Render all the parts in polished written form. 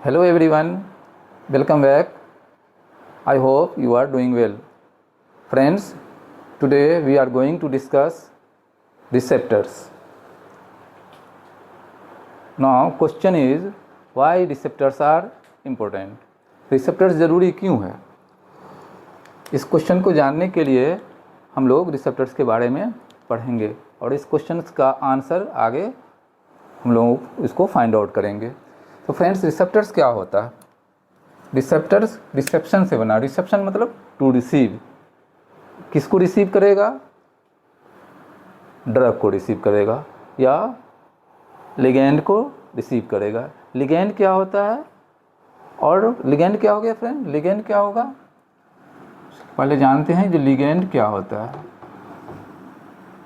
Hello everyone, welcome back. I hope you are doing well. Friends, today we are going to discuss receptors. Now question is why receptors are important? Receptors ज़रूरी क्यों है? इस question को जानने के लिए हम लोग रिसेप्टर्स के बारे में पढ़ेंगे और इस क्वेश्चन का आंसर आगे हम लोग इसको फाइंड आउट करेंगे। तो फ्रेंड्स, रिसेप्टर्स क्या होता है? रिसेप्टर्स रिसेप्शन से बना। रिसेप्शन मतलब टू रिसीव। किसको रिसीव करेगा? ड्रग को रिसीव करेगा या लिगेंड को रिसीव करेगा। लिगेंड क्या होता है और लिगेंड क्या हो गया फ्रेंड? लिगेंड क्या होगा पहले जानते हैं। जो लिगेंड क्या होता है,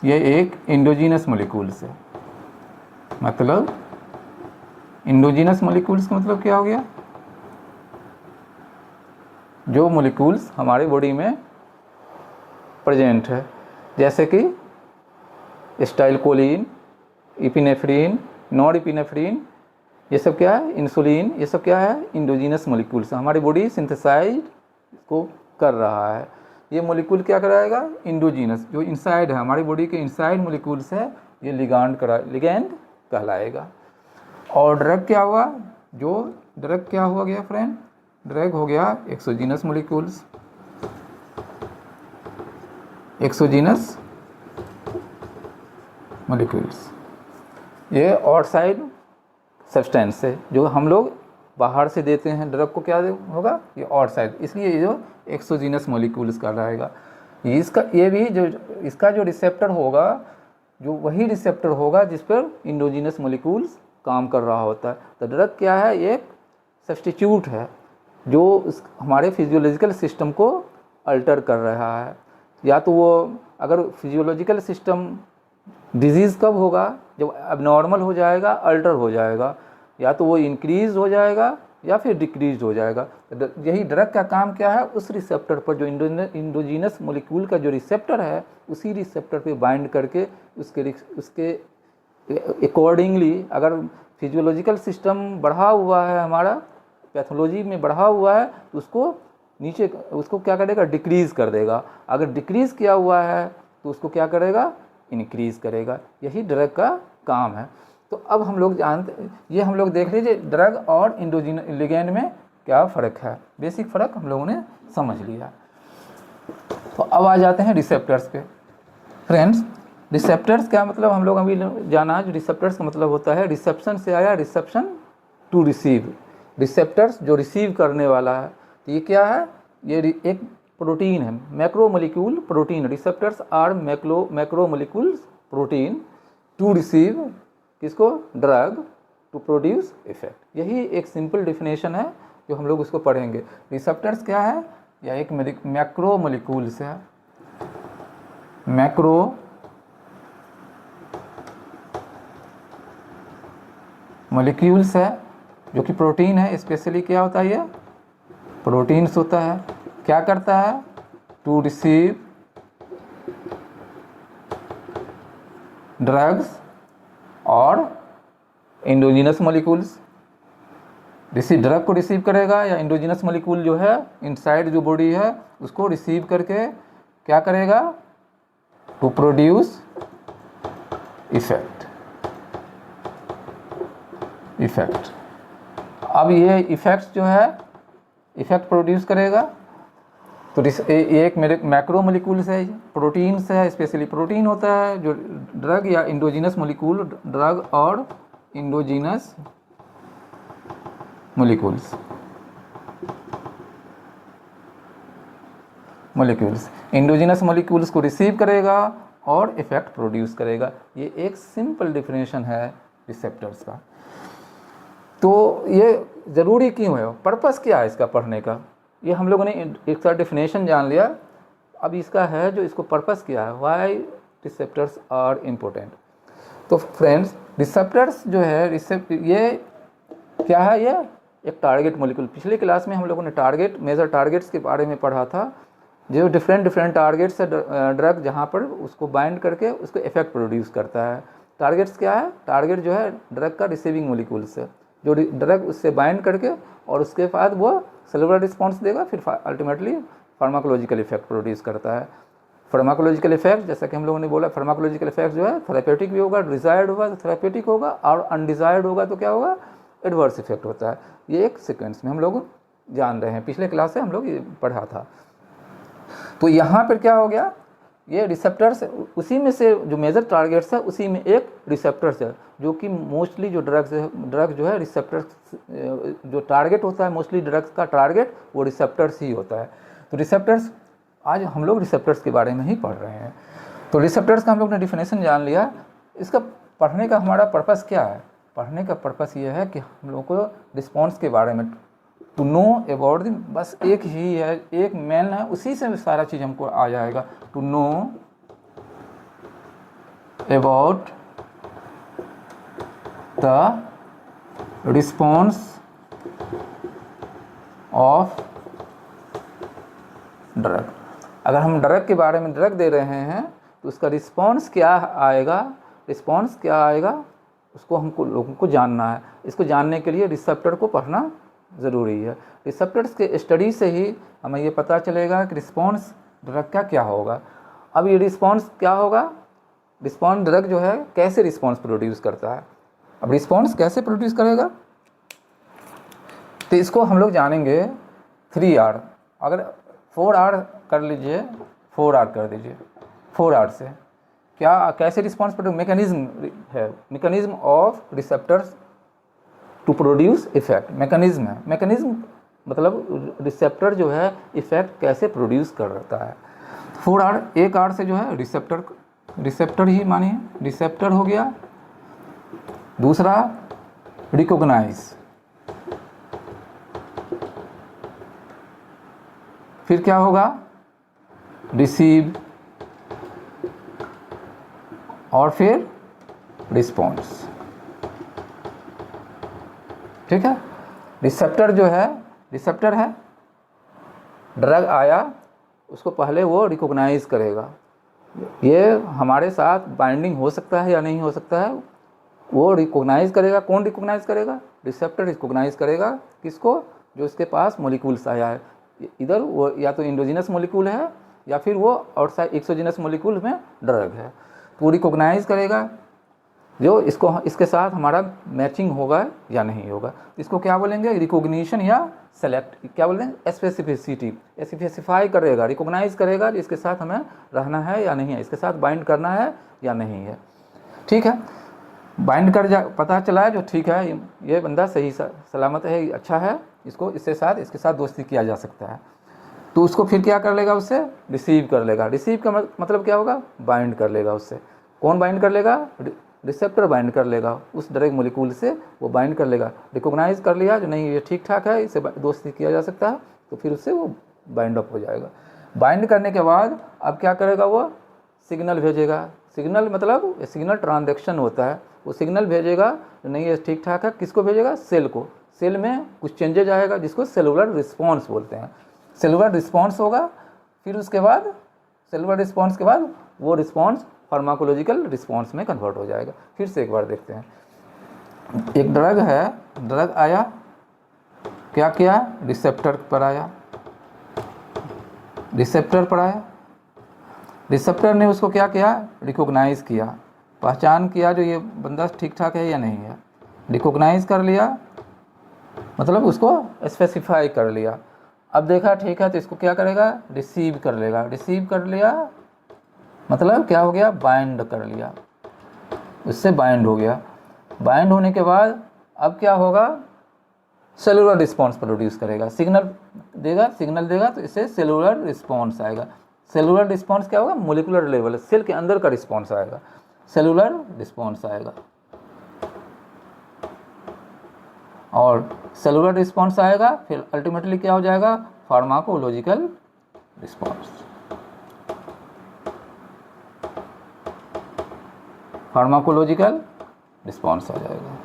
ये एक इंडोजीनस मॉलिक्यूल्स है। मतलब इंडोजीनस मॉलिक्यूल्स का मतलब क्या हो गया? जो मॉलिक्यूल्स हमारे बॉडी में प्रेजेंट है, जैसे कि एसिटाइलकोलिन, इपिनेफ्रिन, नॉर इपिनेफ्रिन, ये सब क्या है? इंसुलिन, ये सब क्या है? Endogenous molecules. हमारी बॉडी सिंथेसाइज को कर रहा है। ये मॉलिक्यूल क्या कराएगा? इंडोजीनस, जो इनसाइड है, हमारी बॉडी के इनसाइड मॉलिक्यूल्स है, ये लिगेंड कहलाएगा। और ड्रग क्या हुआ? जो ड्रग क्या हुआ गया फ्रेंड? ड्रग हो गया एक्सोजीनस मॉलिक्यूल्स। एक्सोजीनस मॉलिक्यूल्स ये आउटसाइड सब्सटेंस है, जो हम लोग बाहर से देते हैं। ड्रग को क्या होगा? ये आउटसाइड, इसलिए ये जो एक्सोजीनस मॉलिक्यूल्स का रहेगा। इसका जो रिसेप्टर होगा, जो वही रिसेप्टर होगा जिस पर इंडोजीनस मॉलिक्यूल्स काम कर रहा होता है। तो ड्रग क्या है? एक सब्स्टिट्यूट है जो हमारे फिजियोलॉजिकल सिस्टम को अल्टर कर रहा है। या तो वो अगर फिजियोलॉजिकल सिस्टम डिजीज़ कब होगा? जब अबनॉर्मल हो जाएगा, अल्टर हो जाएगा, या तो वो इंक्रीज हो जाएगा या फिर डिक्रीज हो जाएगा। यही ड्रग का काम क्या है? उस रिसेप्टर पर, जो इंडोजीनस मॉलिक्यूल का जो रिसेप्टर है, उसी रिसेप्टर पे बाइंड करके उसके अकॉर्डिंगली, अगर फिजियोलॉजिकल सिस्टम बढ़ा हुआ है, हमारा पैथोलॉजी में बढ़ा हुआ है, तो उसको क्या करेगा? डिक्रीज़ कर देगा। अगर डिक्रीज़ किया हुआ है तो उसको क्या करेगा? इंक्रीज़ करेगा। यही ड्रग का काम है। तो अब हम लोग ये हम लोग देख लीजिए ड्रग और लिगेंड में क्या फ़र्क है। बेसिक फ़र्क हम लोगों ने समझ लिया। तो अब आ जाते हैं रिसेप्टर्स पे। फ्रेंड्स, रिसेप्टर्स क्या मतलब हम लोग अभी जाना। जो रिसेप्टर्स का मतलब होता है, रिसेप्शन से आया, रिसेप्शन टू रिसीव। रिसेप्टर्स जो रिसीव करने वाला है। तो ये क्या है? ये एक प्रोटीन है, macromolecule protein. Receptors are macromolecules protein to receive किसको? Drug, to produce effect. यही एक सिंपल डिफिनेशन है जो हम लोग उसको पढ़ेंगे। रिसेप्टर्स क्या है? यह एक मैक्रोमोलिक्यूल्स है। मैक्रो मॉलिक्यूल्स है जो कि प्रोटीन है। स्पेशली क्या होता है? ये प्रोटीन्स होता है। क्या करता है? टू रिसीव ड्रग्स और इंडोजीनस मॉलिक्यूल्स। ड्रग को रिसीव करेगा या इंडोजीनस मॉलिक्यूल जो है इनसाइड जो बॉडी है उसको रिसीव करके क्या करेगा? To produce effect. अब ये इफेक्ट्स जो है, इफेक्ट प्रोड्यूस करेगा। तो ये एक मेरे मैक्रोमोलिक्यूल्स है, प्रोटीन्स है। स्पेशली प्रोटीन होता है जो ड्रग या इंडोजीनस मॉलिक्यूल, ड्रग और इंडोजीनस मॉलिक्यूल्स इंडोजीनस मॉलिक्यूल्स को रिसीव करेगा और इफेक्ट प्रोड्यूस करेगा। ये एक सिंपल डिफिनेशन है रिसेप्टर्स का। तो ये ज़रूरी क्यों है? पर्पस क्या है इसका पढ़ने का? ये हम लोगों ने इसका डेफिनेशन जान लिया। अब इसका है जो इसको पर्पस क्या है, व्हाई रिसेप्टर्स आर इम्पोर्टेंट। तो फ्रेंड्स, रिसेप्टर्स जो है ये क्या है? ये एक टारगेट मॉलिक्यूल। पिछले क्लास में हम लोगों ने मेजर टारगेट्स के बारे में पढ़ा था। जो डिफरेंट टारगेट्स है ड्रग, जहाँ पर उसको बाइंड करके उसको इफेक्ट प्रोड्यूस करता है। टारगेट्स क्या है? टारगेट जो है ड्रग का रिसीविंग मॉलिक्यूल्स है। जो ड्रग उससे बाइंड करके और उसके बाद वो सेलुलर रिस्पॉन्स देगा, फिर अल्टीमेटली फार्माकोलॉजिकल इफेक्ट प्रोड्यूस करता है। फार्माकोलॉजिकल इफेक्ट जैसा कि हम लोगों ने बोला, फार्माकोलॉजिकल इफेक्ट जो है थेरेपेटिक भी होगा, डिजायर्ड होगा तो थेरेपेटिक होगा, और अनडिजायर्ड होगा तो क्या होगा, एडवर्स इफेक्ट होता है। ये एक सीक्वेंस में हम लोग जान रहे हैं, पिछले क्लास से हम लोग ये पढ़ा था। तो यहाँ पर क्या हो गया, ये रिसेप्टर्स, उसी में से जो मेजर टारगेट्स है उसी में एक रिसेप्टर्स है, जो कि मोस्टली जो ड्रग जो है रिसेप्टर्स, जो टारगेट होता है मोस्टली ड्रग्स का टारगेट वो रिसेप्टर्स ही होता है। तो रिसेप्टर्स, आज हम लोग रिसेप्टर्स के बारे में ही पढ़ रहे हैं। तो रिसेप्टर्स का हम लोग ने डिफिनेशन जान लिया। इसका पढ़ने का हमारा पर्पस क्या है, पढ़ने का पर्पस ये है कि हम लोग को रिस्पॉन्स के बारे में टू नो अबाउट द, बस एक ही है, एक मेन है, उसी से सारा चीज़ हमको आ जाएगा। To know about the response of drug. अगर हम ड्रग के बारे में ड्रग दे रहे हैं तो उसका रिस्पॉन्स क्या आएगा, रिस्पॉन्स क्या आएगा उसको हमको लोगों को जानना है। इसको जानने के लिए रिसेप्टर को पढ़ना ज़रूरी है। रिसेप्टर्स के स्टडी से ही हमें ये पता चलेगा कि रिस्पॉन्स ड्रग का क्या होगा। अब ये रिस्पॉन्स क्या होगा, रिस्पॉन्स ड्रग जो है कैसे रिस्पॉन्स प्रोड्यूस करता है। अब रिस्पॉन्स कैसे प्रोड्यूस करेगा, तो इसको हम लोग जानेंगे 3R। अगर 4R कर लीजिए, 4R कर दीजिए, 4R से क्या कैसे रिस्पॉन्स प्रोड्यूस, मैकेनिज्म है, mechanism of receptors to produce effect. Mechanism है, मैकेनिज्म मतलब रिसेप्टर जो है इफेक्ट कैसे प्रोड्यूस करता है। 4R, एक R से जो है रिसेप्टर, रिसेप्टर ही मानिए रिसेप्टर हो गया। दूसरा रिकॉग्नाइज, फिर क्या होगा, रिसीव, और फिर रिस्पॉन्स। ठीक है, रिसेप्टर जो है, रिसेप्टर है, ड्रग आया उसको पहले वो रिकॉग्नाइज करेगा, ये हमारे साथ बाइंडिंग हो सकता है या नहीं हो सकता है, वो रिकॉग्नाइज करेगा। कौन रिकॉग्नाइज करेगा, रिसेप्टर रिकॉग्नाइज करेगा। किसको, जो उसके पास मॉलिक्यूल्स आया है, इधर वो या तो इंडोजिनस मॉलिक्यूल है या फिर वो आउटसाइड एक्सोजिनस मॉलिक्यूल में ड्रग है, तो वो रिकॉग्नाइज करेगा जो इसको, इसके साथ हमारा मैचिंग होगा या नहीं होगा। इसको क्या बोलेंगे, रिकॉग्निशन या सेलेक्ट, क्या बोलेंगे, स्पेसिफिसिटी, स्पेसिफाई करेगा, रिकॉग्नाइज करेगा इसके साथ हमें रहना है या नहीं है, इसके साथ बाइंड करना है या नहीं है। ठीक है, बाइंड कर पता चला है जो ठीक है, ये बंदा सही सलामत है, अच्छा है, इसको इसके साथ दोस्ती किया जा सकता है, तो उसको फिर क्या कर लेगा, उससे रिसीव कर लेगा। रिसीव का मतलब क्या होगा, बाइंड कर लेगा उससे। कौन बाइंड कर लेगा, रिसेप्टर बाइंड कर लेगा उस ड्रग मॉलिक्यूल से, वो बाइंड कर लेगा। रिकॉग्नाइज कर लिया जो नहीं ये ठीक ठाक है, इससे दोस्ती किया जा सकता है, तो फिर उससे वो बाइंड अप हो जाएगा। बाइंड करने के बाद अब क्या करेगा, वो सिग्नल भेजेगा। सिग्नल मतलब सिग्नल ट्रांजैक्शन होता है, वो सिग्नल भेजेगा जो नहीं ये ठीक ठाक है, किसको भेजेगा, सेल को। सेल में कुछ चेंजेज आएगा जिसको सेलुलर रिस्पॉन्स बोलते हैं। सेलुलर रिस्पॉन्स होगा, फिर उसके बाद सेलुलर रिस्पॉन्स के बाद वो रिस्पॉन्स फार्माकोलॉजिकल रिस्पॉन्स में कन्वर्ट हो जाएगा। फिर से एक बार देखते हैं, एक ड्रग है, ड्रग आया, क्या किया, रिसेप्टर पर आया, रिसेप्टर पर आया, रिसेप्टर ने उसको क्या किया, रिकॉग्नाइज किया, पहचान किया जो ये बंदा ठीक ठाक है या नहीं है, रिकॉग्नाइज कर लिया मतलब उसको स्पेसिफाई कर लिया। अब देखा ठीक है तो इसको क्या करेगा, रिसीव कर लेगा। रिसीव कर लिया मतलब क्या हो गया, बाइंड कर लिया, उससे बाइंड हो गया। बाइंड होने के बाद अब क्या होगा, सेलुलर रिस्पॉन्स प्रोड्यूस करेगा, सिग्नल देगा तो इससे सेलुलर रिस्पॉन्स आएगा। सेलुलर रिस्पॉन्स क्या होगा, मोलिकुलर लेवल, सेल के अंदर का रिस्पॉन्स आएगा, सेलुलर रिस्पॉन्स आएगा। और सेलुलर रिस्पॉन्स आएगा, फिर अल्टीमेटली क्या हो जाएगा, फार्माकोलॉजिकल रिस्पॉन्स। फार्माकोलॉजिकल रिस्पॉन्स आ जाएगा।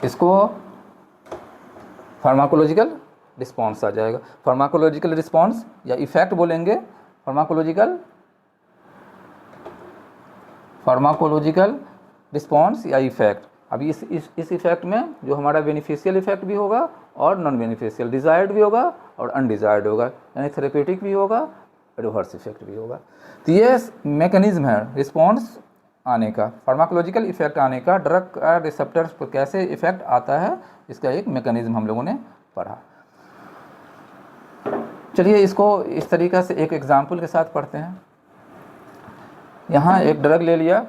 इसको फार्माकोलॉजिकल रिस्पॉन्स आ जाएगा। फार्माकोलॉजिकल रिस्पॉन्स या इफेक्ट बोलेंगे, फार्माकोलॉजिकल रिस्पॉन्स या इफेक्ट। अभी इस इफेक्ट में जो हमारा बेनिफिशियल इफेक्ट भी होगा और नॉन बेनिफिशियल, डिजायर्ड भी होगा और अनडिजायर्ड होगा, यानी थेरेपेटिक भी होगा, रिवर्स इफेक्ट भी होगा। तो ये मैकेनिज्म है रिस्पॉन्स आने का, फार्माकोलॉजिकल इफेक्ट आने का, ड्रग का रिसेप्टर्स पर कैसे इफेक्ट आता है, इसका एक मैकेनिज्म हम लोगों ने पढ़ा। चलिए इसको इस तरीक़ा से एक एग्जाम्पल के साथ पढ़ते हैं। यहाँ एक ड्रग ले लिया,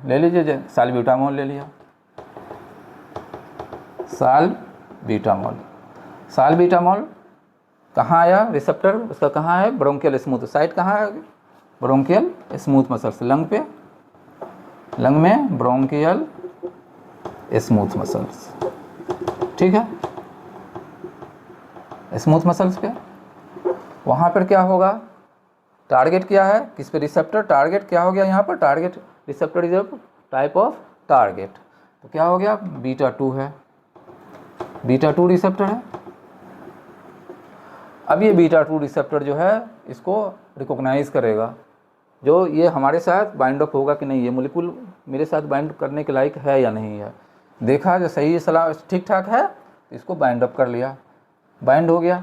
ले लीजिए साल्ब्यूटामोल ले लिया, साल्ब्यूटामोल कहाँ आया, रिसेप्टर उसका कहाँ है, ब्रोंकियल स्मूथ साइट कहाँ है, ब्रोंकियल स्मूथ मसल्स, लंग पे, लंग में ब्रोंकियल स्मूथ मसल्स, ठीक है, स्मूथ मसल्स पे। वहाँ पर क्या होगा, टारगेट क्या है, किस पे, रिसेप्टर, टारगेट क्या हो गया यहाँ पर, target receptor is a type of target, तो क्या हो गया, बीटा 2 है, बीटा 2 रिसेप्टर है। अब ये बीटा 2 रिसेप्टर जो है इसको रिकॉग्नाइज करेगा, जो ये हमारे साथ बाइंड अप होगा कि नहीं, ये मोलिक्यूल मेरे साथ बाइंड करने के लायक है या नहीं है, देखा जो सही सलाह ठीक ठाक है, इसको बाइंड अप कर लिया, बाइंड हो गया,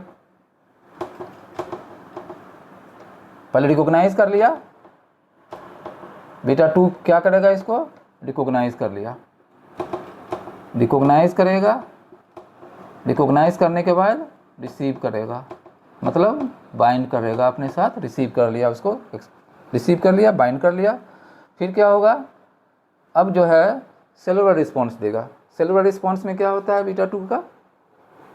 पहले रिकॉग्नाइज कर लिया, बीटा 2 क्या करेगा, इसको रिकॉग्नाइज कर लिया, रिकॉग्नाइज करेगा, रिकॉग्नाइज करने के बाद रिसीव करेगा, मतलब बाइंड करेगा अपने साथ, रिसीव कर लिया उसको, रिसीव कर लिया, बाइंड कर लिया, फिर क्या होगा, अब जो है सेलुलर रिस्पॉन्स देगा। सेलुलर रिस्पॉन्स में क्या होता है, बीटा 2 का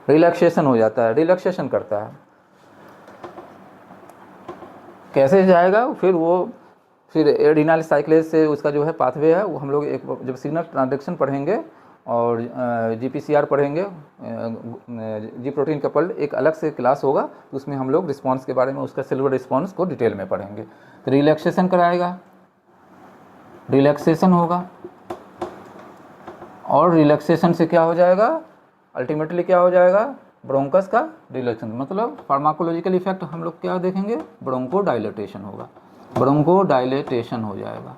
रिलैक्सेशन हो जाता है, रिलैक्सेशन करता है, कैसे जाएगा फिर एडिनाइल साइक्लेज से उसका जो है पाथवे है, वो हम लोग एक जब सिग्नल ट्रांसडक्शन पढ़ेंगे और GPCR पढ़ेंगे, जी प्रोटीन कपल्ड एक अलग से क्लास होगा, तो उसमें हम लोग रिस्पॉन्स के बारे में, उसका सेलुलर रिस्पॉन्स को डिटेल में पढ़ेंगे। तो रिलैक्सेशन कराएगा, रिलैक्सेशन होगा, और रिलैक्सेशन से क्या हो जाएगा, अल्टीमेटली क्या हो जाएगा, ब्रोंकस का डिलेशन, मतलब फार्माकोलॉजिकल इफेक्ट हम लोग क्या देखेंगे, ब्रोंको डायलेटेशन होगा, ब्रोंको डायलेटेशन हो जाएगा,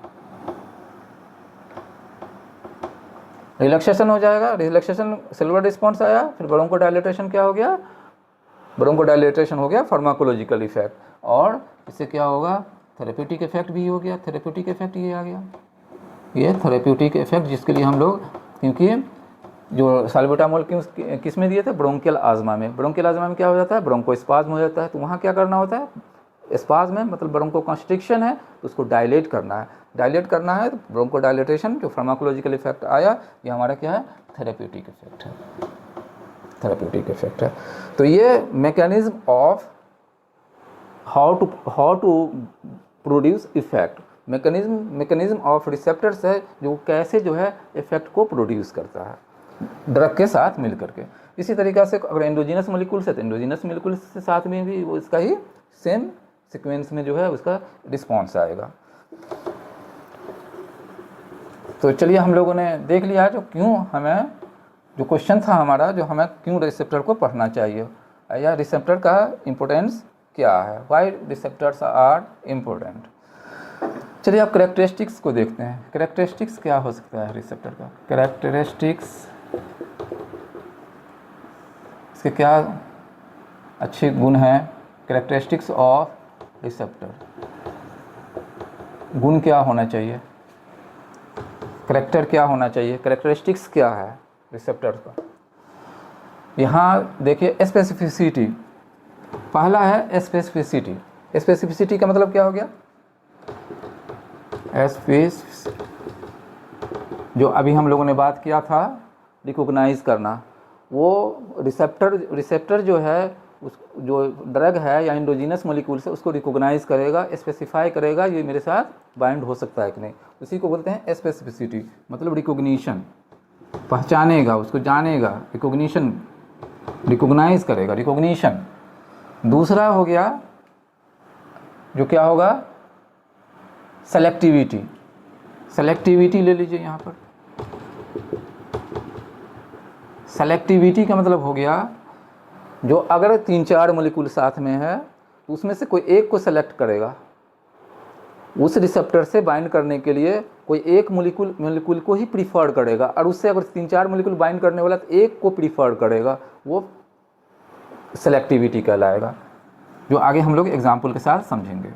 रिलैक्सेशन हो जाएगा, रिलैक्सेशन सेलुलर रिस्पॉन्स आया, फिर ब्रोंको डायलेटेशन क्या हो गया, ब्रोंको डायलेटेशन हो गया फार्माकोलॉजिकल इफेक्ट, और इससे क्या होगा, थेरेप्यूटिक इफेक्ट भी हो गया, थेरेप्यूटिक इफेक्ट ये आ गया, ये थेरेप्यूटिक इफेक्ट जिसके लिए हम लोग, क्योंकि जो साल्ब्यूटामोल किस में दिए थे, ब्रोंकियल आजमा में, ब्रोंकियल आजमा में क्या हो जाता है, ब्रोंकोस्पाज्म हो जाता है, तो वहाँ क्या करना होता है, स्पाज्म में मतलब ब्रोंको कॉन्स्ट्रिक्शन है, तो उसको डायलेट करना है, डायलेट करना है, तो ब्रोंको डायलेटेशन जो फार्माकोलॉजिकल इफेक्ट आया, ये हमारा क्या है, थेरेप्यूटिक इफेक्ट है, थेरेप्यूटिक इफेक्ट है। तो ये mechanism of how to produce effect, mechanism of receptors है, जो कैसे जो है इफेक्ट को प्रोड्यूस करता है ड्रग के साथ मिल करके। इसी तरीक़ा से अगर एंडोजीनस मोलिक्यूल्स है तो एंडोजीनस मोलिक्यूल्स के साथ में भी वो इसका ही सेम सीक्वेंस में जो है उसका रिस्पॉन्स आएगा। तो चलिए हम लोगों ने देख लिया जो क्यों हमें, जो क्वेश्चन था हमारा, जो हमें क्यों रिसेप्टर को पढ़ना चाहिए या रिसेप्टर का इम्पोर्टेंस क्या है, वाई रिसेप्टर्स आर इम्पोर्टेंट। चलिए आप कैरेक्टरिस्टिक्स को देखते हैं, कैरेक्टरिस्टिक्स क्या हो सकता है रिसेप्टर का, कैरेक्टरिस्टिक्स इसके क्या अच्छे गुण हैं, कैरेक्टरिस्टिक्स ऑफ रिसेप्टर, गुण क्या होना चाहिए, कैरेक्टर क्या होना चाहिए, कैरेक्टरिस्टिक्स क्या है रिसेप्टर का। यहाँ देखिए स्पेसिफिसिटी, पहला है स्पेसिफिसिटी। स्पेसिफिसिटी का मतलब क्या हो गया, जो अभी हम लोगों ने बात किया था रिकॉग्नाइज करना, वो रिसेप्टर जो है उस जो ड्रग है या इंडोजीनस मोलिक्यूल से उसको रिकॉग्नाइज करेगा, स्पेसिफाई करेगा, ये मेरे साथ बाइंड हो सकता है कि नहीं, उसी को बोलते हैं स्पेसिफिसिटी, मतलब रिकॉग्निशन, पहचानेगा, उसको जानेगा, रिकॉग्निशन, रिकॉग्नाइज करेगा, रिकॉग्निशन। दूसरा हो गया जो क्या होगा, सेलेक्टिविटी, सेलेक्टिविटी ले लीजिए यहाँ पर, सेलेक्टिविटी का मतलब हो गया जो अगर 3-4 मोलिक्यूल साथ में है तो उसमें से कोई एक को सेलेक्ट करेगा, उस रिसेप्टर से बाइंड करने के लिए कोई एक मोलिक्यूल को ही प्रीफर करेगा, और उससे अगर 3-4 मोलिक्यूल बाइंड करने वाला तो एक को प्रीफर करेगा, वो सेलेक्टिविटी कहलाएगा, जो आगे हम लोग एग्जाम्पल के साथ समझेंगे।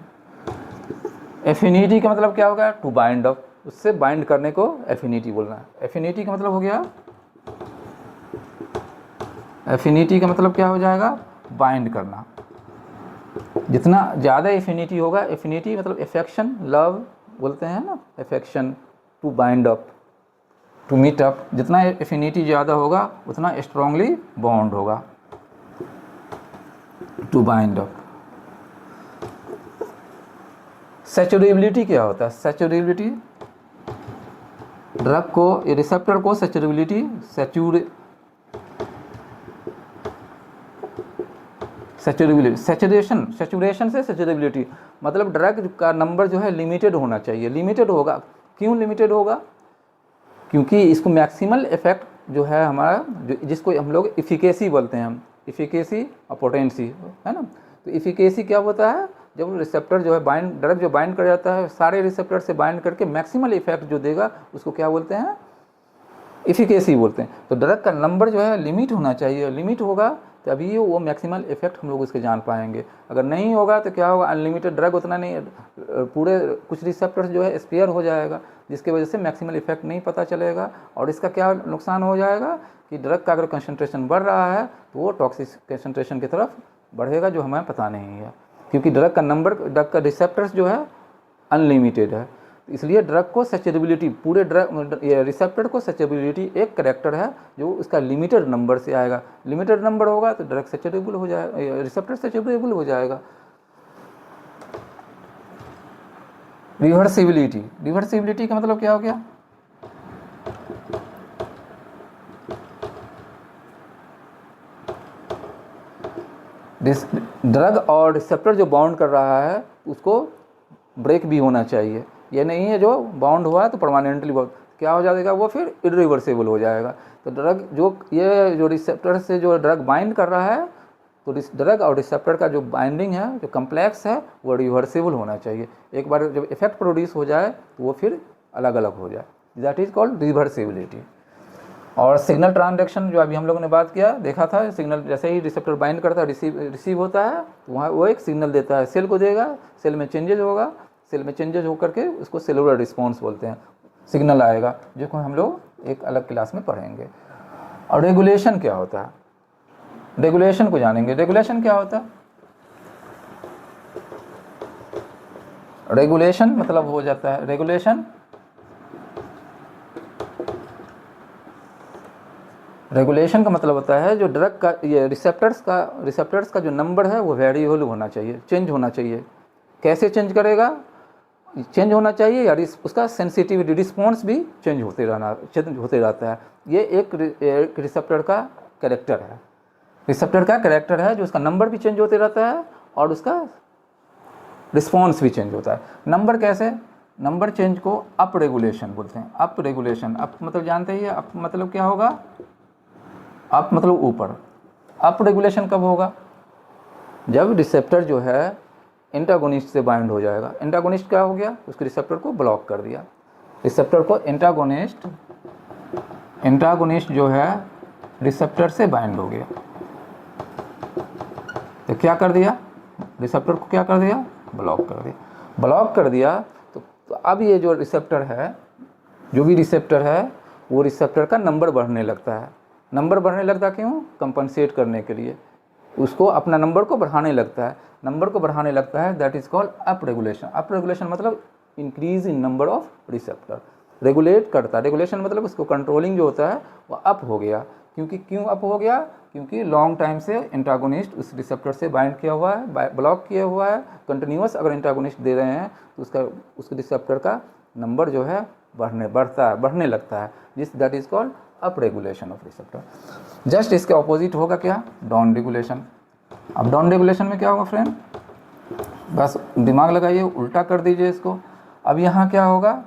एफिनिटी का मतलब क्या होगा? टू बाइंड अप, उससे बाइंड करने को एफिनिटी बोलना है। एफिनिटी का मतलब हो गया, एफिनिटी का मतलब क्या हो जाएगा? बाइंड करना। जितना ज़्यादा एफिनिटी होगा, एफिनिटी मतलब अफेक्शन, लव बोलते हैं ना, affection, to bind up, to meet up, जितना एफिनिटी ज़्यादा होगा उतना स्ट्रांगली बॉन्ड होगा, टू बाइंड अप। सैचुरेबिलिटी क्या होता है? सैचुरेबिलिटी ड्रग को, रिसेप्टर को सैचुरेबिलिटी, सैचुरेशन से सैचुरेबिलिटी मतलब ड्रग का नंबर जो है लिमिटेड होना चाहिए। लिमिटेड होगा, क्यों लिमिटेड होगा? क्योंकि इसको मैक्सिमल इफेक्ट जो है हमारा, जिसको हम लोग इफिकेसी बोलते हैं, हम इफिकेसी और पोटेंसी, है ना। तो इफिकेसी क्या होता है? जब रिसेप्टर जो है बाइंड, ड्रग जो बाइंड कर जाता है सारे रिसेप्टर से बाइंड करके मैक्सिमल इफेक्ट जो देगा उसको क्या बोलते हैं? इफिकेसी बोलते हैं। तो ड्रग का नंबर जो है लिमिट होना चाहिए, लिमिट होगा तभी वो मैक्सिमल इफेक्ट हम लोग उसके जान पाएंगे। अगर नहीं होगा तो क्या होगा? अनलिमिटेड ड्रग उतना नहीं, पूरे कुछ रिसेप्टर्स जो है स्पेयर हो जाएगा, जिसकी वजह से मैक्सिमल इफेक्ट नहीं पता चलेगा। और इसका क्या नुकसान हो जाएगा कि ड्रग का अगर कंसंट्रेशन बढ़ रहा है तो वो टॉक्सिक कंसंट्रेशन की तरफ बढ़ेगा, जो हमें पता नहीं है, क्योंकि ड्रग का नंबर, ड्रग का रिसेप्टर्स जो है अनलिमिटेड है। इसलिए ड्रग को सैचुरेबिलिटी, पूरे ड्रग रिसेप्टर को सैचुरेबिलिटी एक करैक्टर है जो उसका लिमिटेड नंबर से आएगा। लिमिटेड नंबर होगा तो ड्रग सैचुरेबल हो जाएगा, रिसेप्टर सैचुरेबल हो जाएगा। रिवर्सिबिलिटी, रिवर्सिबिलिटी का मतलब क्या हो गया? ड्रग और रिसेप्टर जो बाउंड कर रहा है उसको ब्रेक भी होना चाहिए। ये नहीं है जो बाउंड हुआ है तो परमानेंटली क्या हो जाएगा, वो फिर इरिवर्सिबल हो जाएगा। तो ड्रग जो, ये जो रिसेप्टर से जो ड्रग बाइंड कर रहा है, तो ड्रग और रिसेप्टर का जो बाइंडिंग है, जो कम्प्लेक्स है, वो रिवर्सिबल होना चाहिए। एक बार जब इफेक्ट प्रोड्यूस हो जाए तो वो फिर अलग अलग हो जाए, दैट इज कॉल्ड रिवर्सिबिलिटी। और सिग्नल ट्रांजैक्शन जो अभी हम लोगों ने बात किया, देखा था, सिग्नल जैसे ही रिसेप्टर बाइंड करता है, रिसीव होता है, तो वहाँ वो एक सिग्नल देता है, सेल को देगा, सेल में चेंजेज होगा, सेल में चेंजेज होकर के उसको सेलुलर रिस्पॉन्स बोलते हैं, सिग्नल आएगा, जो को हम लोग एक अलग क्लास में पढ़ेंगे। और रेगुलेशन क्या होता है? रेगुलेशन को जानेंगे। रेगुलेशन क्या होता है? रेगुलेशन मतलब हो जाता है, रेगुलेशन, रेगुलेशन का मतलब होता है जो ड्रग का, ये रिसेप्टर्स का जो नंबर है वो वेरिएबल होना चाहिए, चेंज होना चाहिए। कैसे चेंज करेगा? चेंज होना चाहिए या उसका सेंसिटिविटी, रिस्पॉन्स भी चेंज होते रहता है। ये एक रिसेप्टर का कैरेक्टर है, रिसेप्टर का कैरेक्टर है, जो उसका नंबर भी चेंज होते रहता है और उसका रिस्पॉन्स भी चेंज होता है। नंबर कैसे? नंबर चेंज को अप रेगुलेशन बोलते हैं। अप रेगुलेशन, अप मतलब जानते ही, अप मतलब क्या होगा? अप मतलब ऊपर। अप रेगुलेशन कब होगा? जब रिसेप्टर जो है एंटागोनिस्ट से बाइंड हो जाएगा। एंटागोनिस्ट क्या हो गया? उसके रिसेप्टर को ब्लॉक कर दिया। रिसेप्टर को एंटागोनिस्ट जो है रिसेप्टर से बाइंड हो गया, तो क्या कर दिया? रिसेप्टर को क्या कर दिया? ब्लॉक कर दिया। ब्लॉक कर दिया तो अब ये जो रिसेप्टर है, जो भी रिसेप्टर है, वो रिसेप्टर का नंबर बढ़ने लगता है। नंबर बढ़ने लगता क्यों? कंपनसेट करने के लिए उसको अपना नंबर को बढ़ाने लगता है। नंबर को बढ़ाने लगता है, that is called up regulation. Up regulation मतलब increase in number of receptor, regulate करता है। रेगुलेशन मतलब उसको कंट्रोलिंग जो होता है वो अप हो गया। क्यों अप हो गया? क्योंकि लॉन्ग टाइम से एंटागोनिस्ट उस रिसेप्टर से बाइंड किया हुआ है, ब्लॉक किया हुआ है। कंटिन्यूस अगर एंटागोनिस्ट दे रहे हैं तो उस रिसेप्टर का नंबर जो है बढ़ने लगता है, जिस that is called up regulation of receptor. Just इसके ऑपोजिट होगा क्या? Down regulation. अब डाउन रेगुलेशन में क्या होगा फ्रेंड? बस दिमाग लगाइए, उल्टा कर दीजिए इसको। अब यहाँ क्या होगा?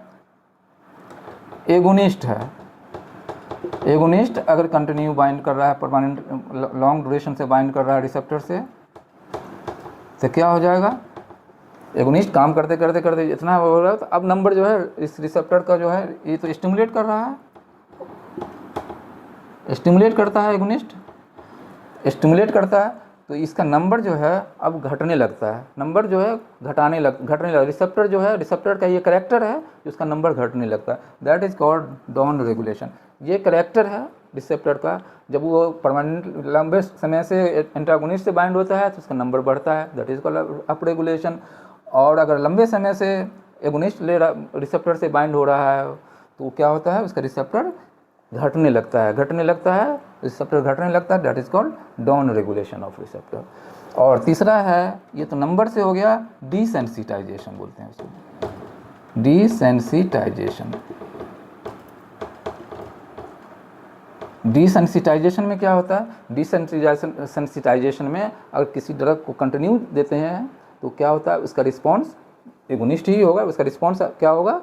एगोनिस्ट है, एगोनिस्ट अगर कंटिन्यू बाइंड कर रहा है, परमानेंट लॉन्ग ड्यूरेशन से बाइंड कर रहा है रिसेप्टर से, तो क्या हो जाएगा? एगोनिस्ट काम करते करते करते इतना हो रहा है, तो अब नंबर जो है इस रिसेप्टर का जो है ये तो स्टिमुलेट कर रहा है, स्टिमुलेट करता है एगोनिस्ट, स्टिमुलेट करता है, तो इसका नंबर जो है अब घटने लगता है, नंबर जो है घटने लगता है। रिसेप्टर जो है, रिसेप्टर का ये करैक्टर है, उसका नंबर घटने लगता है, that is called down regulation. ये करैक्टर है रिसेप्टर का, जब वो परमानेंट लंबे समय से एंटागोनिस्ट से बाइंड होता है तो उसका नंबर बढ़ता है, that is called up regulation. और अगर लंबे समय से एगोनिस्ट रिसेप्टर से बाइंड हो रहा है तो क्या होता है, उसका रिसेप्टर घटने लगता है, रिसेप्टर घटने लगता है, that is called down regulation of receptor. और तीसरा है, ये तो नंबर से हो गया, डिसेंसिटाइजेशन बोलते हैं उसको, डिसेंसिटाइजेशन। डिसेंसिटाइजेशन में क्या होता है, डिसेंसिटाइजेशन में अगर किसी ड्रग को कंटिन्यू देते हैं तो क्या होता है, उसका रिस्पॉन्स एगोनिस्ट ही होगा, उसका रिस्पॉन्स क्या होगा,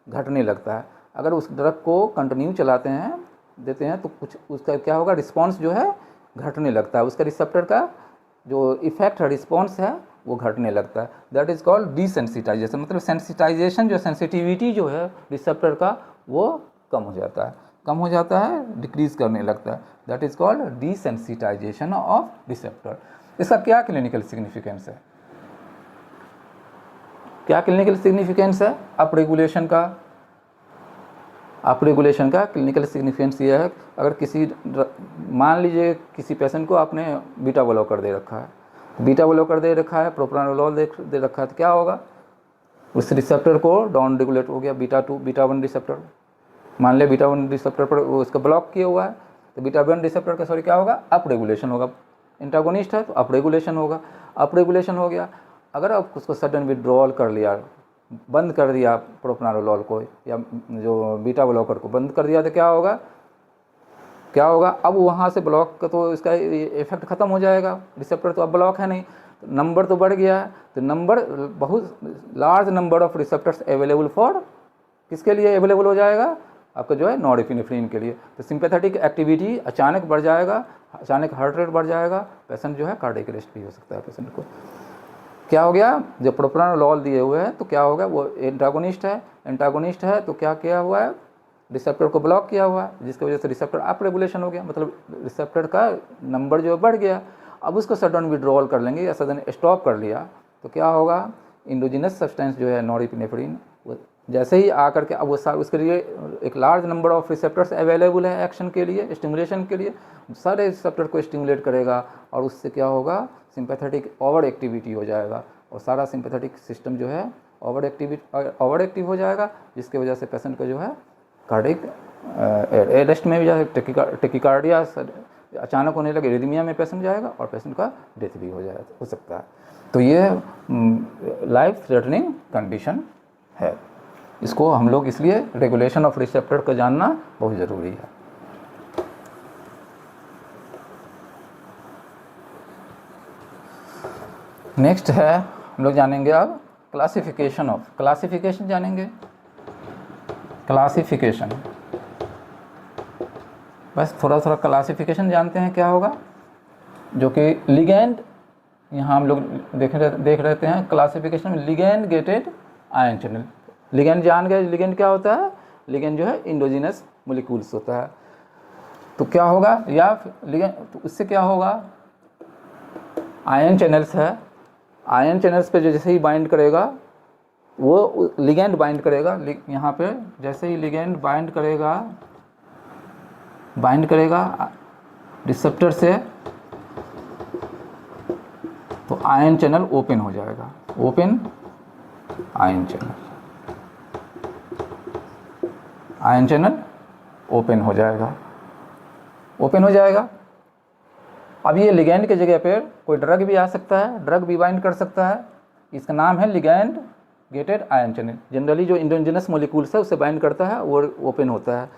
घटने लगता है। अगर उस ड्रग को कंटिन्यू चलाते हैं, देते हैं, तो कुछ उसका क्या होगा, रिस्पॉन्स जो है घटने लगता है, उसका रिसेप्टर का जो इफेक्ट है, रिस्पॉन्स है, वो घटने लगता है, दैट इज कॉल्ड डिसेंसिटाइजेशन। मतलब सेंसिटाइजेशन जो सेंसिटिविटी जो है रिसेप्टर का वो कम हो जाता है, कम हो जाता है, डिक्रीज करने लगता है, that is called desensitisation of receptor. इसका क्या क्लिनिकल सिग्निफिकेंस है, क्या क्लिनिकल सिग्निफिकेंस है अप रेगुलेशन का? अप रेगुलेशन का क्लिनिकल सिग्निफिकेंस ये है, अगर किसी मान लीजिए किसी पेशेंट को आपने बीटा ब्लॉकर दे रखा है, बीटा ब्लॉकर दे रखा है, प्रोप्रानोलोल दे रखा है, तो क्या होगा, उस रिसेप्टर को डाउन रेगुलेट हो गया, बीटा 1 रिसेप्टर, मान लिया बीटा 1 रिसेप्टर पर उसका ब्लॉक किया हुआ है, तो बीटा 1 रिसेप्टर का क्या होगा, अप रेगुलेशन होगा, एंटागोनिस्ट है तो अप रेगुलेशन होगा, अप रेगुलेशन हो गया। अगर आप उसको सडन विड्रॉल कर लिया, बंद कर दिया प्रोप्रानोलोल को या जो बीटा ब्लॉकर को बंद कर दिया, तो क्या होगा, क्या होगा, अब वहाँ से ब्लॉक का तो इसका इफेक्ट खत्म हो जाएगा, रिसेप्टर तो अब ब्लॉक है नहीं, तो नंबर तो बढ़ गया है, तो नंबर बहुत large number of receptors available for किसके लिए अवेलेबल हो जाएगा, आपका जो है नॉरएपिनेफ्रिन के लिए। तो सिंपैथेटिक एक्टिविटी अचानक बढ़ जाएगा, अचानक हार्ट रेट बढ़ जाएगा, पेशेंट जो है कार्डियक अरेस्ट भी हो सकता है पेशेंट को। क्या हो गया, जो प्रोप्रानोलोल दिए हुए हैं तो क्या होगा, वो एंटागोनिस्ट है तो क्या किया हुआ है, रिसेप्टर को ब्लॉक किया हुआ है, जिसकी वजह से रिसेप्टर अप रेगुलेशन हो गया, मतलब रिसेप्टर का नंबर जो बढ़ गया। अब उसको सडन विड्रॉल कर लेंगे या सडन स्टॉप कर लिया तो क्या होगा, इंडोजिनस सब्सटेंस जो है नॉरएपिनेफ्रिन जैसे ही आकर के अब वो उसके लिए एक large number of receptors available है एक्शन के लिए, स्टिमुलेशन के लिए, सारे रिसेप्टर को स्टिमुलेट करेगा और उससे क्या होगा, सिंपैथेटिक ओवर एक्टिविटी हो जाएगा और सारा सिंपैथेटिक सिस्टम जो है ओवर एक्टिव हो जाएगा, जिसकी वजह से पेशेंट को जो है कार्डिक अरेस्ट में भी जाएगा, टेकिकार्डिया अचानक होने लगे, रिदमिया में पेशेंट जाएगा और पेशेंट का डेथ भी हो सकता है। तो ये लाइफ थ्रेटनिंग कंडीशन है, इसको हम लोग इसलिए रेगुलेशन ऑफ रिसेप्टर को जानना बहुत ज़रूरी है। नेक्स्ट है, हम लोग जानेंगे अब क्लासिफिकेशन जानेंगे, क्लासिफिकेशन, बस थोड़ा थोड़ा क्लासिफिकेशन जानते हैं क्या होगा, जो कि लिगैंड, यहाँ हम लोग देख रहते हैं क्लासिफिकेशन में ligand gated ion channel. Ligand जान गए, लिगैंड क्या होता है, लिगैंड जो है इंडोजिनस मोलिक्यूल्स होता है, तो क्या होगा, या लिगैंड, तो उससे क्या होगा, आयन चैनल्स है, आयन चैनल्स पे जैसे ही बाइंड करेगा वो लिगैंड बाइंड करेगा, यहाँ पे जैसे ही लिगैंड बाइंड करेगा रिसेप्टर से, तो आयन चैनल ओपन हो जाएगा, ओपन आयन चैनल ओपन हो जाएगा। अब ये लिगैंड के जगह पर कोई ड्रग भी आ सकता है, ड्रग भी बाइंड कर सकता है, इसका नाम है ligand gated ion channel. Generally जो इंडोजिनस मॉलिक्यूल्स है उससे बाइंड करता है वो ओपन होता है,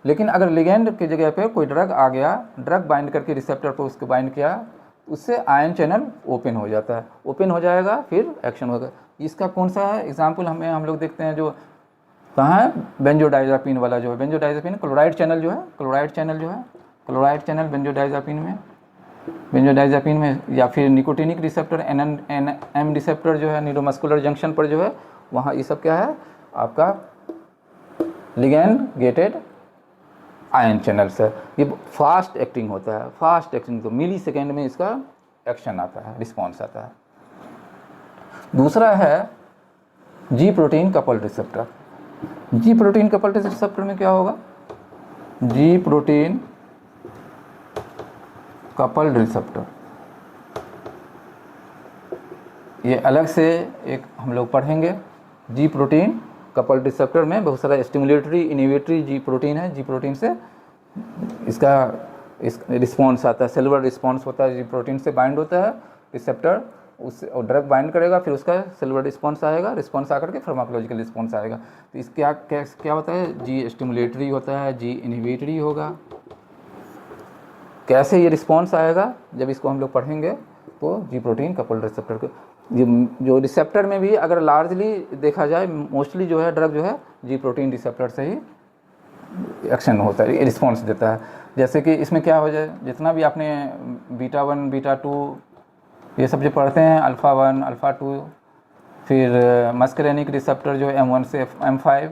लेकिन अगर लिगैंड की जगह पे कोई ड्रग आ गया, ड्रग बाइंड करके रिसेप्टर पर उसको बाइंड किया, उससे आयन चैनल ओपन हो जाता है, ओपन हो जाएगा, फिर एक्शन होगा। इसका कौन सा है एग्जाम्पल, हम लोग देखते हैं, जो कहाँ है, बेंजोडाइजापीन वाला जो है, बेंजोडाइजापीन क्लोराइड चैनल जो है, क्लोराइड चैनल बेंजोडाइजापीन में बेंजोडाइजापीन में, या फिर निकोटिनिक रिसेप्टर, एम रिसेप्टर जो है न्यूरोमस्कुलर जंक्शन पर जो है, वहाँ ये सब क्या है आपका लिगैंड गेटेड आयन चैनल्स है। ये फास्ट एक्टिंग होता है, फास्ट एक्टिंग, तो मिली सेकेंड में इसका एक्शन आता है, रिस्पॉन्स आता है। दूसरा है जी प्रोटीन कपल्ड रिसेप्टर। जी प्रोटीन कपल्ड रिसेप्टर में क्या होगा, जी प्रोटीन कपल्ड रिसेप्टर, ये अलग से एक हम लोग पढ़ेंगे। जी प्रोटीन कपल्ड रिसेप्टर में बहुत सारा स्टिमुलेटरी इनिवेटरी जी प्रोटीन है, जी प्रोटीन से इसका रिस्पॉन्स आता है, सेलुलर रिस्पॉन्स होता है, जी प्रोटीन से बाइंड होता है रिसेप्टर, उससे और ड्रग बाइंड करेगा, फिर उसका सेलुलर रिस्पॉन्स आएगा, रिस्पॉन्स आकर के फार्माकोलॉजिकल रिस्पॉन्स आएगा। तो इस क्या क्या क्या होता है, जी स्टिमुलेटरी होता है, जी इनिवेटरी होगा। कैसे ये रिस्पॉन्स आएगा जब इसको हम लोग पढ़ेंगे, तो जी प्रोटीन कपल्ड रिसेप्टर को जो रिसेप्टर में भी अगर लार्जली देखा जाए, मोस्टली जो है ड्रग जो है जी प्रोटीन रिसेप्टर से ही एक्शन होता है, रिस्पॉन्स देता है। जैसे कि इसमें क्या हो जाए, जितना भी आपने बीटा 1 बीटा 2 ये सब जो पढ़ते हैं, अल्फ़ा 1 अल्फ़ा 2, फिर मस्करेनिक रिसेप्टर जो M1 से M5,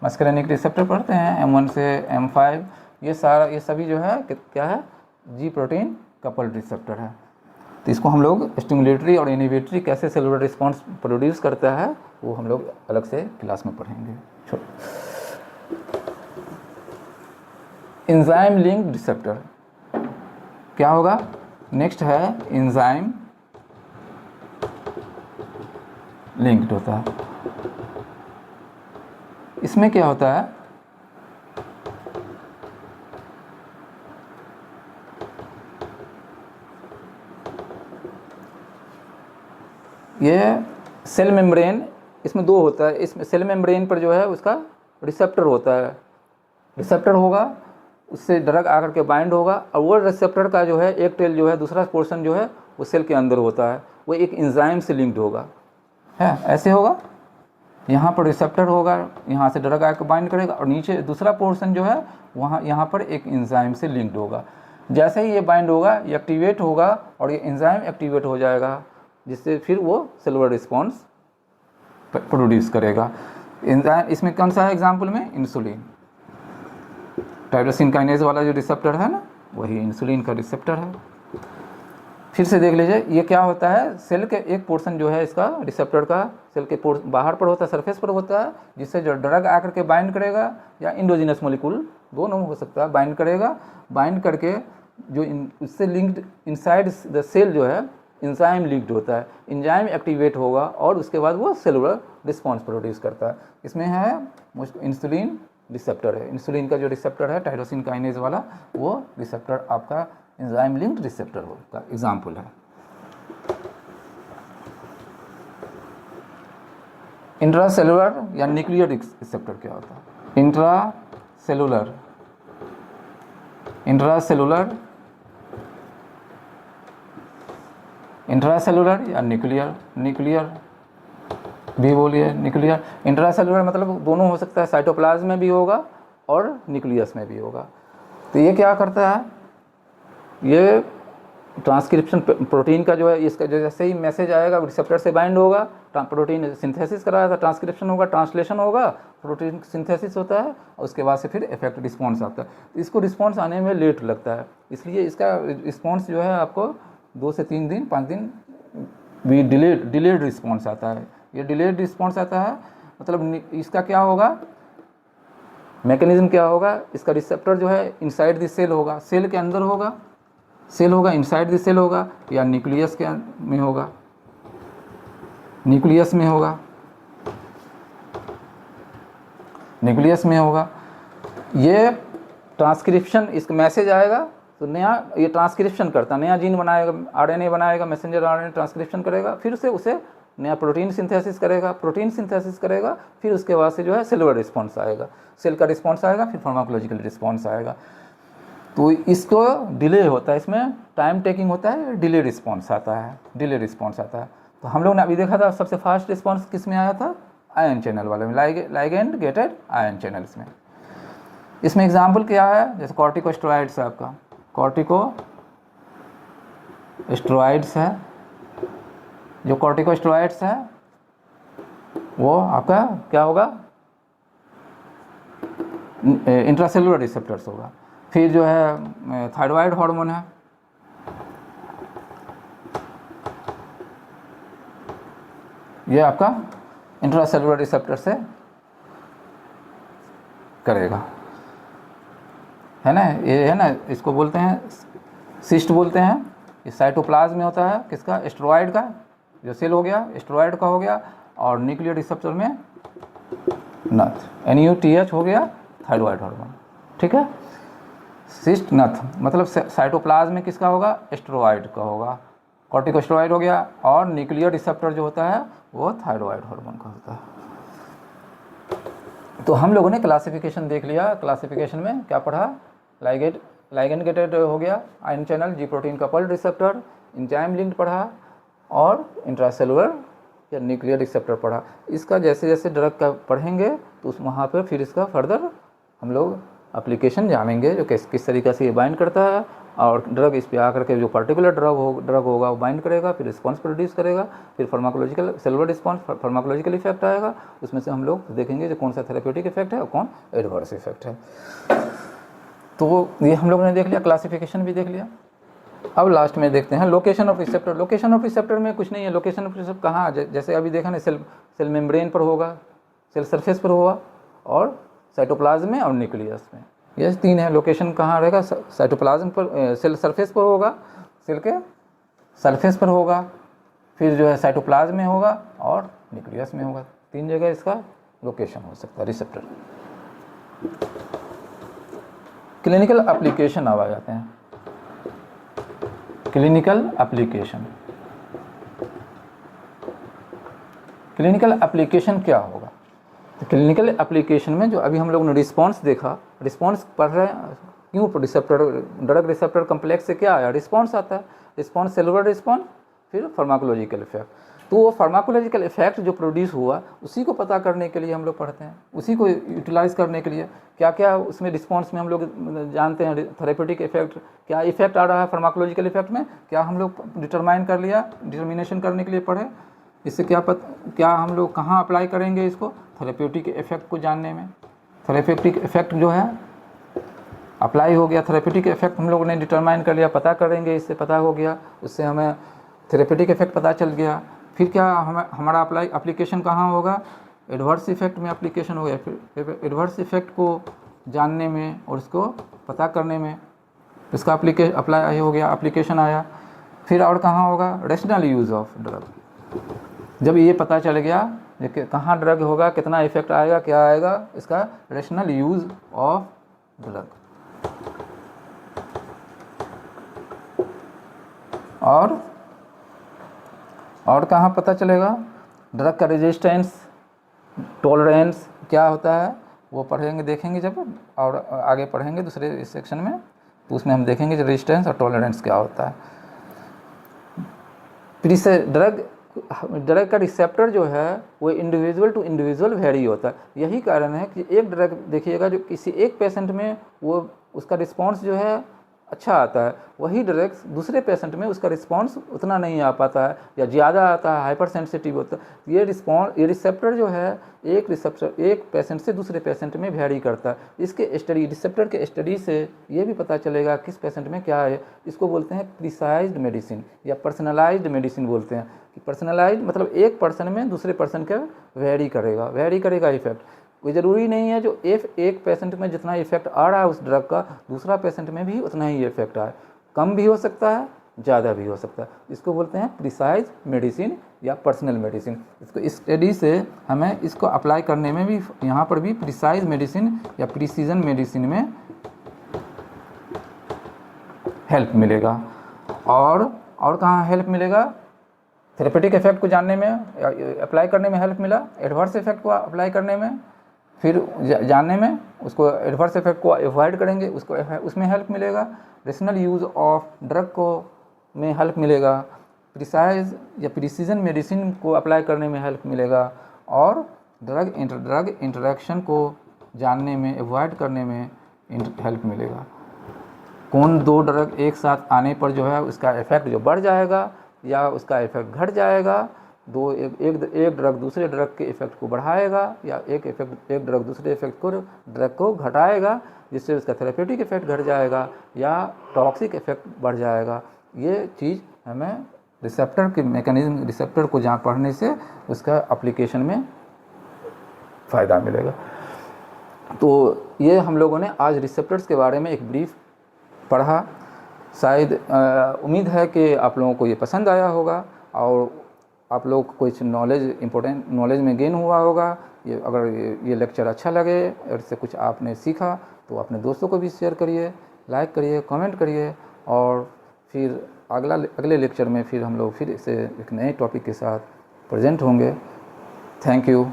मस्करेनिक रिसेप्टर पढ़ते हैं M1 से M5, ये सारा ये सभी जो है क्या है, जी प्रोटीन कपल्ड रिसेप्टर है। तो इसको हम लोग स्टिमुलेटरी और इनिवेटरी कैसे सेलुलर रिस्पॉन्स प्रोड्यूस करता है वो हम लोग अलग से क्लास में पढ़ेंगे। एंजाइम लिंक्ड रिसेप्टर क्या होगा, नेक्स्ट है एंजाइम लिंक्ड होता है। इसमें क्या होता है, ये सेल मेम्ब्रेन, इसमें दो होता है, इसमें सेल मेम्ब्रेन पर जो है उसका रिसेप्टर होता है, रिसेप्टर होगा, उससे ड्रग आकर के बाइंड होगा, और वो रिसेप्टर का जो है एक टेल जो है, दूसरा पोर्शन जो है वो सेल के अंदर होता है, वो एक एंजाइम से लिंक्ड होगा, है ऐसे होगा। यहाँ पर रिसेप्टर होगा, यहाँ से ड्रग आकर बाइंड करेगा, और नीचे दूसरा पोर्शन जो है वहाँ यहाँ पर एक एंजाइम से लिंक्ड होगा। जैसे ही ये बाइंड होगा, ये एक्टिवेट होगा और ये एंजाइम एक्टिवेट हो जाएगा, जिससे फिर वो सेलुलर रिस्पॉन्स प्रोड्यूस करेगा। एंजाइम इसमें कौन सा है एग्जाम्पल में, इंसुलिन, टायरोसिन काइनेज वाला जो रिसेप्टर है ना, वही इंसुलिन का रिसेप्टर है। फिर से देख लीजिए, ये क्या होता है, सेल के एक पोर्शन जो है इसका रिसेप्टर का सेल के बाहर पर होता है, सरफेस पर होता है, जिससे जो ड्रग आकर के बाइंड करेगा, या इंडोजिनस मोलिक्यूल दोनों हो सकता है, बाइंड करेगा, बाइंड करके जो उससे लिंक्ड इनसाइड द सेल जो है एंजाइम लिंक्ड होता है, एंजाइम एक्टिवेट होगा और उसके बाद वो सेलुलर रिस्पॉन्स प्रोड्यूस करता है। इसमें है इंसुलिन रिसेप्टर है, इंसुलिन का जो रिसेप्टर है टायरोसिन काइनेज वाला, वो रिसेप्टर आपका एंजाइम लिंक्ड रिसेप्टर का एग्जाम्पल है। इंट्रासेलुलर या न्यूक्लियर रिसेप्टर क्या होता है, इंट्रासेलुलर या न्यूक्लियर भी बोलिए, न्यूक्लियर इंट्रासेलुलर मतलब दोनों हो सकता है, साइटोप्लाज्म में भी होगा और न्यूक्लियस में भी होगा। तो ये क्या करता है, ये ट्रांसक्रिप्शन प्रोटीन का जो है, इसका जो जैसे ही मैसेज आएगा रिसेप्टर से बाइंड होगा, प्रोटीन सिंथेसिस कराया था, ट्रांसक्रिप्शन होगा, ट्रांसलेशन होगा, प्रोटीन सिंथेसिस होता है, और उसके बाद से फिर इफेक्ट रिस्पॉन्स आता है। तो इसको रिस्पॉन्स आने में लेट लगता है, इसलिए इसका रिस्पॉन्स जो है आपको 2 से 3 दिन 5 दिन भी डिलेड रिस्पॉन्स आता है। ये डिलेड रिस्पॉन्स आता है मतलब इसका क्या होगा, मैकेनिज्म क्या होगा, इसका रिसेप्टर जो है इनसाइड द सेल होगा, सेल के अंदर होगा, सेल होगा इनसाइड द सेल होगा, या न्यूक्लियस के में होगा, न्यूक्लियस में होगा, न्यूक्लियस में होगा। ये ट्रांसक्रिप्शन, इसका मैसेज आएगा तो नया ये ट्रांसक्रिप्शन करता, नया जीन बनाएगा, आरएनए बनाएगा, मैसेंजर आरएनए ट्रांसक्रिप्शन करेगा, फिर से उसे नया प्रोटीन सिंथेसिस करेगा, फिर उसके बाद से जो है सेलुलर रिस्पॉन्स आएगा, सेल का रिस्पॉन्स आएगा, फिर फार्माकोलॉजिकल रिस्पॉन्स आएगा। तो इसको डिले होता है, इसमें टाइम टेकिंग होता है, डिले रिस्पॉन्स आता है। तो हम लोग ने अभी देखा था सबसे फास्ट रिस्पॉन्स किस में आया था, आयन चैनल वाले में, लाइगेंड गेटेड आयन चैनल्स में। इसमें एग्जाम्पल क्या है, जैसे कॉर्टिकोस्टेरॉइड्स है आपका, स्टेरॉइड्स है, जो कॉर्टिकोस्टेरॉइड्स है वो आपका क्या होगा, इंट्रासेलुलर रिसेप्टर्स होगा। फिर जो है थायराइड हार्मोन है, ये आपका इंट्रासेलुलर रिसेप्टर से करेगा, है ना, ये है ना, इसको बोलते हैं सिस्ट बोलते हैं। ये साइटोप्लाज्म में होता है किसका, स्टेरॉइड का, जो सेल हो गया स्टेरॉइड का हो गया, और न्यूक्लियर रिसेप्टर में नथ, NUTH हो गया थायराइड हार्मोन, ठीक है। सिस्ट नथ मतलब साइटोप्लाज्म में किसका होगा, स्टेरॉइड का होगा, कॉर्टिकोस्टेरॉइड हो गया, और न्यूक्लियर रिसेप्टर जो होता है वो थायराइड हार्मोन का होता है। तो हम लोगों ने क्लासिफिकेशन देख लिया। क्लासिफिकेशन में क्या पढ़ा, लाइगेंड गेटेड हो गया, आयन चैनल, जी protein coupled receptor, enzyme linked पढ़ा, और इंट्रासेलुलर या न्यूक्लियर रिसेप्टर पढ़ा। इसका जैसे जैसे ड्रग का पढ़ेंगे तो उस वहाँ पर फिर इसका फर्दर हम लोग एप्लीकेशन जानेंगे, जो किस तरीक़े से ये बाइंड करता है, और ड्रग इस पे आकर के जो पर्टिकुलर ड्रग होगा वो बाइंड करेगा, फिर रिस्पॉन्स प्रोड्यूस करेगा, फिर pharmacological cellular response, pharmacological effect आएगा, उसमें से हम लोग देखेंगे जो कौन सा थेरेप्यूटिक इफेक्ट है और कौन एडवर्स इफेक्ट है। तो ये हम लोगों ने देख लिया, क्लासिफिकेशन भी देख लिया। अब लास्ट में देखते हैं location of receptor. Location of receptor में कुछ नहीं है, लोकेशन ऑफ रिसेप्टर कहाँ, जैसे अभी देखा ना, सेल मेम्ब्रेन पर होगा, सेल सरफेस पर होगा, और साइटोप्लाज्म में और न्यूक्लियस में, ये 3 है। लोकेशन कहाँ रहेगा, साइटोप्लाज्म पर, सेल सरफेस पर होगा, सेल के सरफेस पर होगा, फिर जो है साइटोप्लाज्म में होगा, और न्यूक्लियस में होगा। 3 जगह इसका लोकेशन हो सकता है रिसेप्टर। क्लिनिकल एप्लीकेशन अब आ जाते हैं। क्लिनिकल एप्लीकेशन, क्लिनिकल एप्लीकेशन क्या होगा, तो क्लिनिकल एप्लीकेशन में जो अभी हम लोगों ने रिस्पॉन्स देखा, रिस्पॉन्स पढ़ रहे हैं क्यों, रिसेप्टर ड्रग रिसेप्टर कम्प्लेक्स से क्या आया, रिस्पॉन्स आता है, रिस्पॉन्स सेलुलर रिस्पॉन्स, फिर फार्माकोलॉजिकल इफेक्ट। तो वो फार्माकोलॉजिकल इफेक्ट जो प्रोड्यूस हुआ उसी को पता करने के लिए हम लोग पढ़ते हैं, उसी को यूटिलाइज़ करने के लिए क्या क्या उसमें रिस्पॉन्स में हम लोग जानते हैं, थेरेप्यूटिक इफेक्ट क्या इफेक्ट आ रहा है फार्माकोलॉजिकल इफेक्ट में, क्या हम लोग डिटरमाइन कर लिया, डिटर्मिनेशन करने के लिए पढ़े। इससे क्या हम लोग कहाँ अप्लाई करेंगे इसको, थेरेप्यूटिक इफेक्ट को जानने में। थेरेप्यूटिक इफेक्ट जो है अप्लाई हो गया, थेरेप्यूटिक इफेक्ट हम लोगों ने डिटरमाइन कर लिया, पता करेंगे, इससे पता हो गया, उससे हमें थेरेप्यूटिक इफेक्ट पता चल गया। फिर क्या हमारा एप्लीकेशन कहाँ होगा, एडवर्स इफेक्ट में एप्लीकेशन हो गया। फिर एडवर्स इफेक्ट को जानने में और उसको पता करने में इसका अप्लाई हो गया, एप्लीकेशन आया। फिर और कहाँ होगा, रेशनल यूज़ ऑफ ड्रग। जब ये पता चल गया कि कहाँ ड्रग होगा, कितना इफेक्ट आएगा, क्या आएगा, इसका रेशनल यूज़ ऑफ ड्रग। और कहाँ पता चलेगा, ड्रग का रेजिस्टेंस, टॉलरेंस क्या होता है वो पढ़ेंगे, देखेंगे जब, और आगे पढ़ेंगे दूसरे सेक्शन में, तो उसमें हम देखेंगे जो रेजिस्टेंस और टॉलरेंस क्या होता है। ड्रग का रिसेप्टर जो है वो इंडिविजुअल टू इंडिविजुअल वेरी होता है। यही कारण है कि एक ड्रग देखिएगा जो किसी एक पेशेंट में वो उसका रिस्पॉन्स जो है अच्छा आता है, वही ड्रग दूसरे पेशेंट में उसका रिस्पॉन्स उतना नहीं आ पाता है या ज़्यादा आता है, हाइपर सेंसिटिव होता है। ये रिसेप्टर जो है एक पेशेंट से दूसरे पेशेंट में वेरी करता है। इसके स्टडी, रिसेप्टर के स्टडी से ये भी पता चलेगा किस पेशेंट में क्या है। इसको बोलते हैं प्रिसाइज्ड मेडिसिन या पर्सनलाइज्ड मेडिसिन बोलते हैं। कि पर्सनलाइज्ड मतलब एक पर्सन में दूसरे पर्सन का वेरी करेगा इफेक्ट। कोई ज़रूरी नहीं है जो एक पेशेंट में जितना इफेक्ट आ रहा है उस ड्रग का दूसरा पेशेंट में भी उतना ही इफेक्ट आए, कम भी हो सकता है, ज़्यादा भी हो सकता है। इसको बोलते हैं प्रिसाइज मेडिसिन या पर्सनल मेडिसिन। इसको स्टडी से हमें इसको अप्लाई करने में भी यहाँ पर भी प्रिसाइज मेडिसिन या प्रिसीजन मेडिसिन में हेल्प मिलेगा। और कहाँ हेल्प मिलेगा, थेरेपेटिक इफेक्ट को जानने में, अप्लाई करने में हेल्प मिला, एडवर्स इफेक्ट को अप्लाई करने में, फिर जानने में, उसको एडवर्स इफेक्ट को अवॉइड करेंगे उसमें हेल्प मिलेगा, रेशनल यूज़ ऑफ ड्रग को में हेल्प मिलेगा, प्रिसाइज या प्रिसीजन मेडिसिन को अप्लाई करने में हेल्प मिलेगा, और ड्रग इंटरेक्शन को जानने में, अवॉइड करने में हेल्प मिलेगा। कौन दो ड्रग एक साथ आने पर जो है उसका इफेक्ट जो बढ़ जाएगा या उसका इफेक्ट घट जाएगा, एक ड्रग दूसरे ड्रग के इफेक्ट को बढ़ाएगा या एक ड्रग दूसरे ड्रग को घटाएगा, जिससे उसका थेरेप्यूटिक इफेक्ट घट जाएगा या टॉक्सिक इफेक्ट बढ़ जाएगा। ये चीज़ हमें रिसेप्टर के मैकेनिज्म, रिसेप्टर को जहाँ पढ़ने से उसका एप्लीकेशन में फ़ायदा मिलेगा। तो ये हम लोगों ने आज रिसेप्टर्स के बारे में एक ब्रीफ पढ़ा। शायद उम्मीद है कि आप लोगों को ये पसंद आया होगा और आप लोग को कुछ नॉलेज, इम्पोर्टेंट नॉलेज में गेन हुआ होगा। ये अगर ये लेक्चर अच्छा लगे और इससे कुछ आपने सीखा तो अपने दोस्तों को भी शेयर करिए, लाइक करिए, कमेंट करिए और फिर अगले लेक्चर में फिर हम लोग फिर से एक नए टॉपिक के साथ प्रेजेंट होंगे। Thank you.